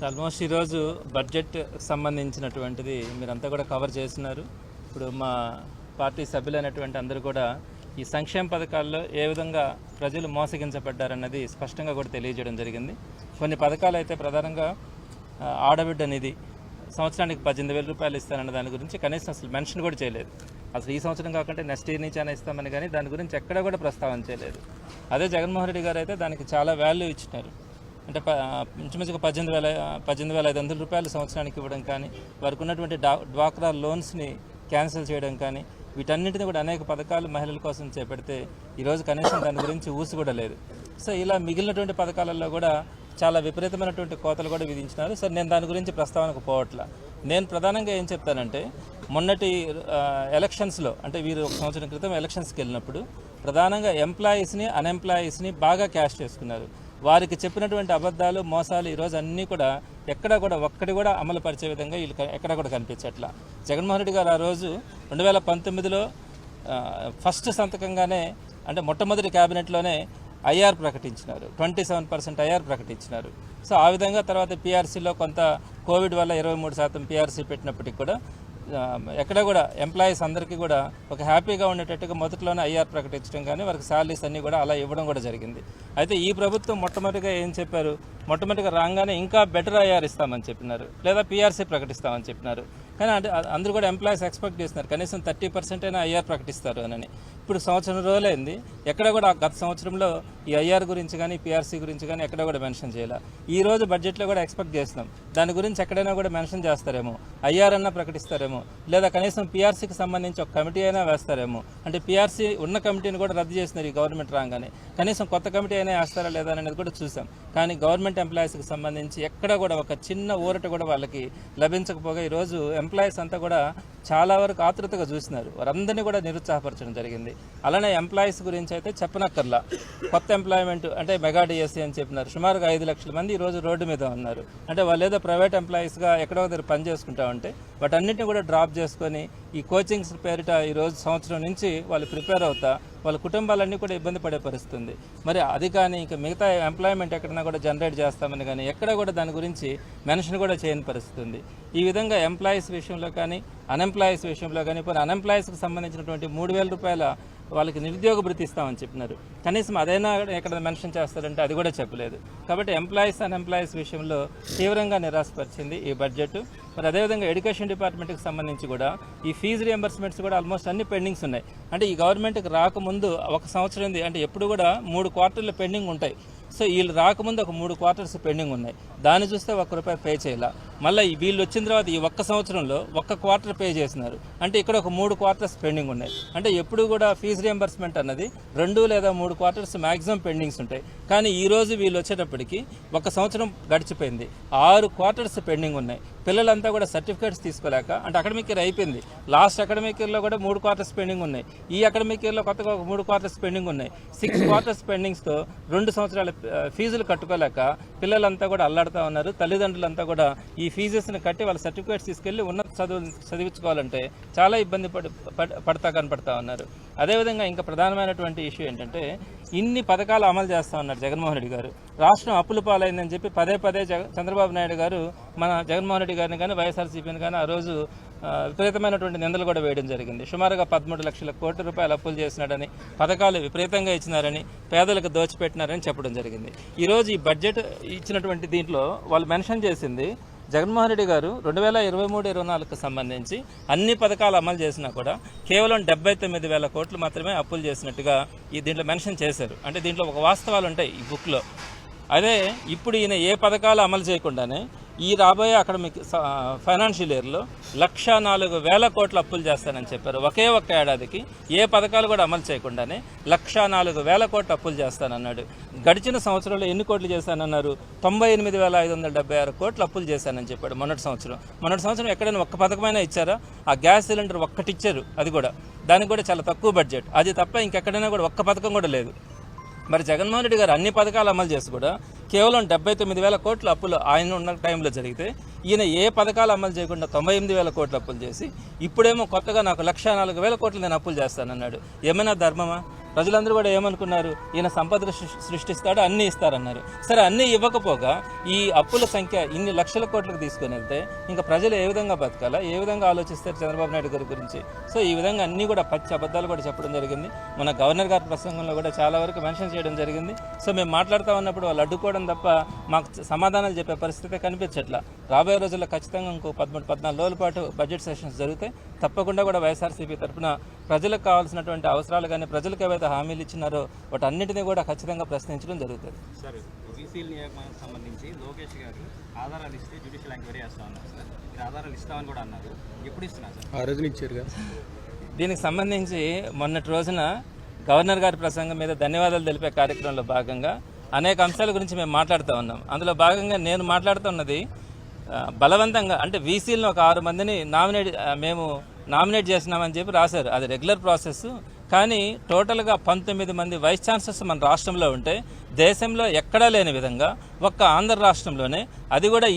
Almost ఈరోజు budget సంబంధించినటువంటిది మీరంతా కూడా కవర్ చేస్తున్నారు. ఇప్పుడు మా పార్టీ సభ్యులైనటువంటి అందరూ కూడా ఈ సంక్షేమ పథకాల్లో ఏ విధంగా ప్రజలు మోసగించబడ్డారన్నది స్పష్టంగా కూడా తెలియజేయడం జరిగింది. కొన్ని పథకాలు అయితే ప్రధానంగా ఆడబిడ్డ నిధి సంవత్సరానికి 18,000 రూపాయలు ఇస్తానన్న దాని గురించి కనీసం అసలు మెన్షన్ కూడా చేయలేదు. అసలు ఈ సంవత్సరం కాకుండా నెక్స్ట్ ఇయర్ నుంచి అయినా ఇస్తామని కానీ దాని గురించి ఎక్కడ కూడా ప్రస్తావన చేయలేదు. అదే జగన్మోహన్ రెడ్డి గారు అయితే దానికి చాలా వాల్యూ ఇచ్చినారు. అంటే ఇంచుమించుగా 18,500 రూపాయలు సంవత్సరానికి ఇవ్వడం కానీ, వారికి ఉన్నటువంటి డ్వాక్రా లోన్స్ని క్యాన్సిల్ చేయడం కానీ, వీటన్నింటినీ కూడా అనేక పథకాలు మహిళల కోసం చేపడితే ఈరోజు కనీసం దాని గురించి ఊసి కూడా లేదు. సో ఇలా మిగిలినటువంటి పథకాలలో కూడా చాలా విపరీతమైనటువంటి కోతలు కూడా విధించినారు. సరే, నేను దాని గురించి ప్రస్తావనకు పోవట్లా. నేను ప్రధానంగా ఏం చెప్తానంటే, మొన్నటి ఎలక్షన్స్లో అంటే వీరు 1 సంవత్సరం క్రితం ఎలక్షన్స్కి వెళ్ళినప్పుడు ప్రధానంగా ఎంప్లాయీస్ని అన్ఎంప్లాయీస్ని బాగా క్యాష్ చేసుకున్నారు. వారికి చెప్పినటువంటి అబద్ధాలు మోసాలు ఈరోజు అన్నీ కూడా ఎక్కడ కూడా ఒక్కటి కూడా అమలు పరిచే విధంగా వీళ్ళు ఎక్కడ కూడా కనిపించట్లా. జగన్మోహన్ రెడ్డి గారు ఆ రోజు 2019లో ఫస్ట్ సంతకంగానే అంటే మొట్టమొదటి క్యాబినెట్లోనే ఐఆర్ ప్రకటించినారు, 27% ఐఆర్ ప్రకటించినారు. సో ఆ విధంగా తర్వాత పీఆర్సీలో కొంత కోవిడ్ వల్ల 23% పీఆర్సీ పెట్టినప్పటికీ కూడా ఎక్కడ కూడా ఎంప్లాయీస్ అందరికీ కూడా ఒక హ్యాపీగా ఉండేటట్టుగా మొదట్లోనే ఐఆర్ ప్రకటించడం కానీ వారికి శాలరీస్ అన్నీ కూడా అలా ఇవ్వడం కూడా జరిగింది. అయితే ఈ ప్రభుత్వం మొట్టమొదటిగా ఏం చెప్పారు, మొట్టమొదటిగా రాగానే ఇంకా బెటర్ ఐఆర్ ఇస్తామని చెప్పినారు, లేదా పీఆర్సీ ప్రకటిస్తామని చెప్పినారు. కానీ అంటే అందరూ కూడా ఎంప్లాయీస్ ఎక్స్పెక్ట్ చేస్తున్నారు కనీసం 30% అయినా ఐఆర్ ప్రకటిస్తారు అని. ఇప్పుడు సంవత్సరం రోజులైంది, ఎక్కడ కూడా గత సంవత్సరంలో ఈ ఐఆర్ గురించి కానీ పీఆర్సీ గురించి కానీ ఎక్కడ కూడా మెన్షన్ చేయాలి. ఈ రోజు బడ్జెట్లో కూడా ఎక్స్పెక్ట్ చేస్తున్నాం దాని గురించి ఎక్కడైనా కూడా మెన్షన్ చేస్తారేమో, ఐఆర్ అన్నా ప్రకటిస్తారేమో, లేదా కనీసం పీఆర్సీకి సంబంధించి ఒక కమిటీ అయినా వేస్తారేమో. అంటే పీఆర్సీ ఉన్న కమిటీని కూడా రద్దు చేసినారు ఈ గవర్నమెంట్ రాగానే, కనీసం కొత్త కమిటీ అయినా వేస్తారా లేదా అనేది కూడా చూసాం. కానీ గవర్నమెంట్ ఎంప్లాయీస్కి సంబంధించి ఎక్కడ కూడా ఒక చిన్న ఊరట కూడా వాళ్ళకి లభించకపోగా ఈరోజు ఎంప్లాయీస్ అంతా కూడా చాలా వరకు ఆతృతగా చూసినారు. వారందరినీ కూడా నిరుత్సాహపరచడం జరిగింది. అలానే ఎంప్లాయీస్ గురించి అయితే చెప్పనక్కర్లా. కొత్త ఎంప్లాయ్మెంట్ అంటే మెగా డిఎస్సీ అని చెప్పినారు. సుమారుగా 5 లక్షల మంది ఈరోజు రోడ్డు మీద ఉన్నారు. అంటే వాళ్ళు ఏదో ప్రైవేట్ ఎంప్లాయీస్గా ఎక్కడో దగ్గర పని చేసుకుంటా ఉంటే వాటన్నింటినీ కూడా డ్రాప్ చేసుకొని ఈ కోచింగ్స్ పేరిట ఈరోజు సంవత్సరం నుంచి వాళ్ళు ప్రిపేర్ అవుతా వాళ్ళ కుటుంబాలన్నీ కూడా ఇబ్బంది పడే పరిస్థితుంది. మరి అది కానీ ఇంకా మిగతా ఎంప్లాయ్మెంట్ ఎక్కడైనా కూడా జనరేట్ చేస్తామని కానీ ఎక్కడ కూడా దాని గురించి మెన్షన్ కూడా చేయని పరిస్థితి ఉంది. ఈ విధంగా ఎంప్లాయీస్ విషయంలో కానీ అన్ఎంప్లాయీస్ విషయంలో కానీ ఇప్పుడు అన్ఎంప్లాయీస్కి సంబంధించినటువంటి 3,000 రూపాయల వాళ్ళకి నిరుద్యోగ భృతి ఇస్తామని చెప్పినారు. కనీసం అదైనా ఎక్కడ మెన్షన్ చేస్తారంటే అది కూడా చెప్పలేదు. కాబట్టి ఎంప్లాయీస్ అన్ఎంప్లాయీస్ విషయంలో తీవ్రంగా నిరాశపరిచింది ఈ బడ్జెట్. మరి అదేవిధంగా ఎడ్యుకేషన్ డిపార్ట్మెంట్కి సంబంధించి కూడా ఈ ఫీజు రియంబర్స్మెంట్స్ కూడా ఆల్మోస్ట్ అన్ని పెండింగ్స్ ఉన్నాయి. అంటే ఈ గవర్నమెంట్కి రాకముందు 1 సంవత్సరం అంటే ఎప్పుడు కూడా 3 క్వార్టర్లు పెండింగ్ ఉంటాయి. సో వీళ్ళు రాకముందు ఒక 3 క్వార్టర్స్ పెండింగ్ ఉన్నాయి. దాన్ని చూస్తే ₹1 పే చేయాల. మళ్ళీ వీళ్ళు వచ్చిన తర్వాత ఈ 1 సంవత్సరంలో 1 క్వార్టర్ పే చేసినారు. అంటే ఇక్కడ ఒక 3 క్వార్టర్స్ పెండింగ్ ఉన్నాయి. అంటే ఎప్పుడు కూడా ఫీజు రియంబర్స్మెంట్ అన్నది 2 లేదా 3 క్వార్టర్స్ మ్యాక్సిమం పెండింగ్స్ ఉంటాయి. కానీ ఈరోజు వీళ్ళు వచ్చేటప్పటికి 1 సంవత్సరం గడిచిపోయింది, 6 క్వార్టర్స్ పెండింగ్ ఉన్నాయి. పిల్లలంతా కూడా సర్టిఫికేట్స్ తీసుకోలేక, అంటే అకాడమిక్ ఇయర్ అయిపోయింది, లాస్ట్ అకాడమిక్ ఇయర్లో కూడా 3 క్వార్టర్స్ పెండింగ్ ఉన్నాయి. ఈ అకాడమిక్ ఇయర్లో కొత్తగా ఒక 3 క్వార్టర్స్ పెండింగ్ ఉన్నాయి. 6 క్వార్టర్స్ పెండింగ్స్తో 2 సంవత్సరాల ఫీజులు కట్టుకోలేక పిల్లలంతా కూడా అల్లాడుతూ ఉన్నారు. తల్లిదండ్రులంతా కూడా ఈ ఫీజెస్ని కట్టి వాళ్ళ సర్టిఫికేట్స్ తీసుకెళ్లి ఉన్నత చదివించుకోవాలంటే చాలా ఇబ్బంది కనపడతా ఉన్నారు. అదేవిధంగా ఇంకా ప్రధానమైనటువంటి ఇష్యూ ఏంటంటే, ఇన్ని పథకాలు అమలు చేస్తూ ఉన్నారు జగన్మోహన్ రెడ్డి గారు. రాష్ట్రం అప్పుల పాలైందని చెప్పి పదే చంద్రబాబు నాయుడు గారు మన జగన్మోహన్ రెడ్డి గారిని కానీ వైఎస్ఆర్సీపీని కానీ ఆ రోజు విపరీతమైనటువంటి నిందలు కూడా వేయడం జరిగింది. సుమారుగా 13 లక్షల కోట్ల రూపాయలు అప్పులు చేసినాడని, పథకాలు విపరీతంగా ఇచ్చినారని, పేదలకు దోచిపెట్టినారని చెప్పడం జరిగింది. ఈరోజు ఈ బడ్జెట్ ఇచ్చినటువంటి దీంట్లో వాళ్ళు మెన్షన్ చేసింది, జగన్మోహన్ రెడ్డి గారు 2023-24కు సంబంధించి అన్ని పథకాలు అమలు చేసినా కూడా కేవలం 79,000 కోట్లు మాత్రమే అప్పులు చేసినట్టుగా ఈ దీంట్లో మెన్షన్ చేశారు. అంటే దీంట్లో ఒక వాస్తవాలు ఉంటాయి ఈ బుక్లో. అదే ఇప్పుడు ఈయన ఏ పథకాలు అమలు చేయకుండానే ఈ రాబోయే అకాడమిక్ ఫైనాన్షియల్ ఇయర్లో 104,000 కోట్ల అప్పులు చేస్తానని చెప్పారు. ఒకే ఒక్క ఏడాదికి ఏ పథకాలు కూడా అమలు చేయకుండానే 104,000 కోట్ల అప్పులు చేస్తానన్నాడు. గడిచిన సంవత్సరంలో ఎన్ని కోట్లు చేశానన్నారు? 98,576 కోట్ల అప్పులు చేశానని చెప్పాడు మొన్నటి సంవత్సరం. ఎక్కడైనా ఒక్క పథకమైనా ఇచ్చారా? ఆ గ్యాస్ సిలిండర్ ఒక్కటి ఇచ్చారు, అది కూడా దానికి కూడా చాలా తక్కువ బడ్జెట్. అది తప్ప ఇంకెక్కడైనా కూడా ఒక్క పథకం కూడా లేదు. మరి జగన్మోహన్ రెడ్డి గారు అన్ని పథకాలు అమలు చేసి కూడా కేవలం 79,000 కోట్ల అప్పులు ఆయన ఉన్న టైంలో జరిగితే, ఈయన ఏ పథకాలు అమలు చేయకుండా 98,000 కోట్ల అప్పులు చేసి ఇప్పుడేమో కొత్తగా నాకు 104,000 కోట్లు నేను అప్పులు చేస్తానన్నాడు. ఏమైనా ధర్మమా? ప్రజలందరూ కూడా ఏమనుకున్నారు, ఈయన సంపద సృష్టిస్తాడు, అన్నీ ఇస్తారన్నారు. సరే, అన్నీ ఇవ్వకపోగా ఈ అప్పుల సంఖ్య ఇన్ని లక్షల కోట్లకు తీసుకుని వెళ్తే ఇంకా ప్రజలు ఏ విధంగా బతకాలా, ఏ విధంగా ఆలోచిస్తారు చంద్రబాబు నాయుడు గారి గురించి? సో ఈ విధంగా అన్నీ కూడా పచ్చి అబద్ధాలు కూడా చెప్పడం జరిగింది. మన గవర్నర్ గారి ప్రసంగంలో కూడా చాలా వరకు మెన్షన్ చేయడం జరిగింది. సో మేము మాట్లాడుతూ ఉన్నప్పుడు వాళ్ళు అడ్డుకోవడం తప్ప మాకు సమాధానాలు చెప్పే పరిస్థితి కనిపించట్లా. రాబోయే రోజుల్లో ఖచ్చితంగా ఇంకో 13-14 రోజుల పాటు బడ్జెట్ సెషన్స్ జరుగుతాయి. తప్పకుండా కూడా వైఎస్ఆర్సీపీ తరఫున ప్రజలకు కావాల్సినటువంటి అవసరాలు కానీ, ప్రజలకు ఏవైతే హామీలు ఇచ్చినారో వాటన్నిటిని కూడా ఖచ్చితంగా ప్రశ్నించడం జరుగుతుంది. సార్, బీసీల నియోజకవర్గానికి సంబంధించి లోకేష్ గారు ఆధారాలు ఇస్తే జ్యుడిషియల్ ఎంక్వైరీ చేస్తామన్నారు సార్. మీరు ఆధారాలు ఇస్తామని కూడా అన్నారు. ఎప్పుడు ఇస్తున్నారు సార్? ఆ రోజున ఇచ్చారు కదా. దీనికి సంబంధించి మొన్నటి రోజున గవర్నర్ గారి ప్రసంగం మీద ధన్యవాదాలు తెలిపే కార్యక్రమంలో భాగంగా అనేక అంశాల గురించి మేము మాట్లాడుతూ ఉన్నాం. అందులో భాగంగా నేను మాట్లాడుతున్నది బలవంతంగా అంటే వీసీలను ఒక 6 మందిని మేము నామినేట్ చేసినామని చెప్పి రాశారు. అది రెగ్యులర్ ప్రాసెస్. కానీ టోటల్గా 19 మంది వైస్ ఛాన్సలర్స్ మన రాష్ట్రంలో ఉంటే దేశంలో ఎక్కడా లేని విధంగా ఒక్క ఆంధ్ర రాష్ట్రంలోనే, అది కూడా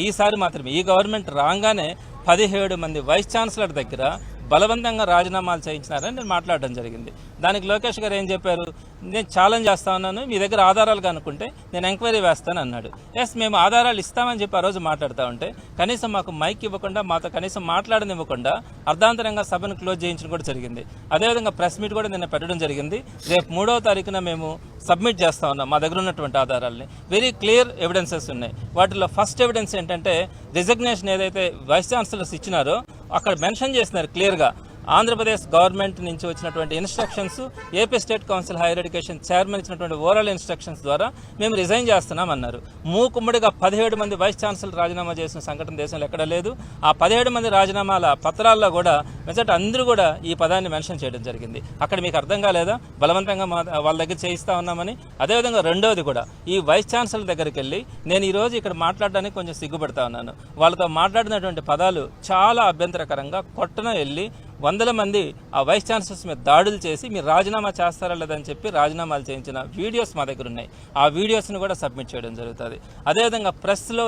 ఈసారి మాత్రమే ఈ గవర్నమెంట్ రాగానే 17 మంది వైస్ ఛాన్సలర్ దగ్గర బలవంతంగా రాజీనామాలు చేయించినారని నేను మాట్లాడడం జరిగింది. దానికి లోకేష్ గారు ఏం చెప్పారు, నేను ఛాలెంజ్ చేస్తా ఉన్నాను, మీ దగ్గర ఆధారాలు కనుక్కుంటే నేను ఎంక్వైరీ వేస్తాను అన్నాడు. ఎస్, మేము ఆధారాలు ఇస్తామని చెప్పి ఆ రోజు మాట్లాడుతూ ఉంటే కనీసం మాకు మైక్ ఇవ్వకుండా, మాతో కనీసం మాట్లాడనివ్వకుండా అర్ధాంతరంగా సభను క్లోజ్ చేయించడం కూడా జరిగింది. అదేవిధంగా ప్రెస్ మీట్ కూడా నిన్న పెట్టడం జరిగింది. రేపు 3వ తారీఖున మేము సబ్మిట్ చేస్తా ఉన్నాం మా దగ్గర ఉన్నటువంటి ఆధారాలని. వెరీ క్లియర్ ఎవిడెన్సెస్ ఉన్నాయి. వాటిలో ఫస్ట్ ఎవిడెన్స్ ఏంటంటే రిజిగ్నేషన్ ఏదైతే వైస్ ఛాన్సలర్స్ ఇచ్చినారో అక్కడ మెన్షన్ చేస్తున్నారు క్లియర్గా, ఆంధ్రప్రదేశ్ గవర్నమెంట్ నుంచి వచ్చినటువంటి instructions, AP state council higher education chairman ఇచ్చినటువంటి ఓవరాల్ ఇన్స్ట్రక్షన్స్ ద్వారా మేము రిజైన్ చేస్తున్నామన్నారు. మూకుమ్మడిగా 17 మంది వైస్ ఛాన్సలర్ రాజీనామా చేసిన సంఘటన దేశంలో ఎక్కడ లేదు. ఆ 17 మంది రాజీనామాల పత్రాల్లో కూడా మెజార్టీ అందరూ కూడా ఈ పదాన్ని మెన్షన్ చేయడం జరిగింది. అక్కడ మీకు అర్థం కాలేదా బలవంతంగా వాళ్ళ దగ్గర చేయిస్తా ఉన్నామని? అదేవిధంగా రెండవది కూడా, ఈ వైస్ ఛాన్సలర్ దగ్గరికి వెళ్ళి నేను ఈరోజు ఇక్కడ మాట్లాడడానికి కొంచెం సిగ్గుపడతా ఉన్నాను. వాళ్ళతో మాట్లాడినటువంటి పదాలు చాలా అభ్యంతరకరంగా, కొట్టన వెళ్ళి వందల మంది ఆ వైస్ ఛాన్సలర్స్ మీద దాడులు చేసి మీరు రాజీనామా చేస్తారా లేదని చెప్పి రాజీనామాలు చేయించిన వీడియోస్ మా దగ్గర ఉన్నాయి. ఆ వీడియోస్ని కూడా సబ్మిట్ చేయడం జరుగుతుంది. అదేవిధంగా ప్రెస్లో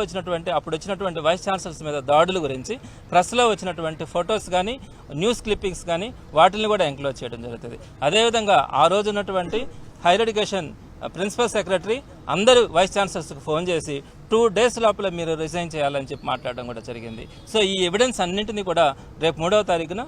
అప్పుడు వచ్చినటువంటి వైస్ ఛాన్సలర్స్ మీద దాడుల గురించి ప్రెస్లో వచ్చినటువంటి ఫొటోస్ కానీ, న్యూస్ క్లిప్పింగ్స్ కానీ వాటిని కూడా ఎంక్లోజ్ చేయడం జరుగుతుంది. అదేవిధంగా ఆ రోజు ఉన్నటువంటి హైయర్ ఎడ్యుకేషన్ ప్రిన్సిపల్ సెక్రటరీ అందరూ వైస్ ఛాన్సలర్స్కి ఫోన్ చేసి 2 days లోపల మీరు రిజైన్ చేయాలని చెప్పి మాట్లాడడం కూడా జరిగింది. సో ఈ ఎవిడెన్స్ అన్నింటినీ కూడా రేపు 3వ తారీఖున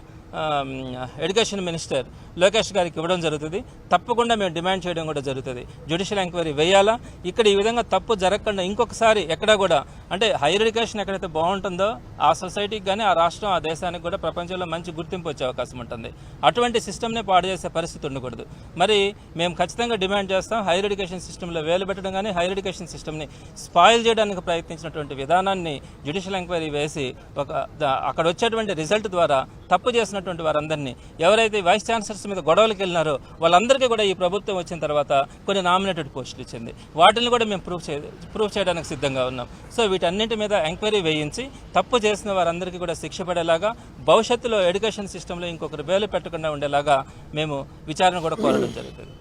ఎడ్యుకేషన్ మినిస్టర్ లోకేష్ గారికి ఇవ్వడం జరుగుతుంది. తప్పకుండా మేము డిమాండ్ చేయడం కూడా జరుగుతుంది. జ్యుడిషియల్ ఎంక్వైరీ వేయాలా, ఇక్కడ ఈ విధంగా తప్పు జరగకుండా ఇంకొకసారి ఎక్కడా కూడా, అంటే హైయర్ ఎడ్యుకేషన్ ఎక్కడైతే బాగుంటుందో ఆ సొసైటీకి కానీ, ఆ రాష్ట్రం, ఆ దేశానికి కూడా ప్రపంచంలో మంచి గుర్తింపు వచ్చే అవకాశం ఉంటుంది. అటువంటి సిస్టమ్నే పాడు చేసే పరిస్థితి ఉండకూడదు. మరి మేము ఖచ్చితంగా డిమాండ్ చేస్తాం, హైయర్ ఎడ్యుకేషన్ సిస్టంలో వేలు పెట్టడం కానీ, హైయర్ ఎడ్యుకేషన్ సిస్టమ్ని స్పాయిల్ చేయడానికి ప్రయత్నించినటువంటి విధానాన్ని జ్యుడిషియల్ ఎంక్వైరీ వేసి అక్కడ వచ్చేటువంటి రిజల్ట్ ద్వారా తప్పు చేసినటువంటి వారందరినీ, ఎవరైతే వైస్ ఛాన్సలర్స్ మీద గొడవలకు వెళ్ళినారో వాళ్ళందరికీ కూడా ఈ ప్రభుత్వం వచ్చిన తర్వాత కొన్ని నామినేటెడ్ పోస్టులు ఇచ్చింది. వాటిని కూడా మేము ప్రూవ్ చేయడానికి సిద్ధంగా ఉన్నాం. సో వీటన్నింటి మీద ఎంక్వైరీ వేయించి తప్పు చేసిన వారందరికీ కూడా శిక్ష పడేలాగా, భవిష్యత్తులో ఎడ్యుకేషన్ సిస్టంలో ఇంకొకరు వేలు పెట్టకుండా ఉండేలాగా మేము విచారణ కూడా కోరడం జరుగుతుంది.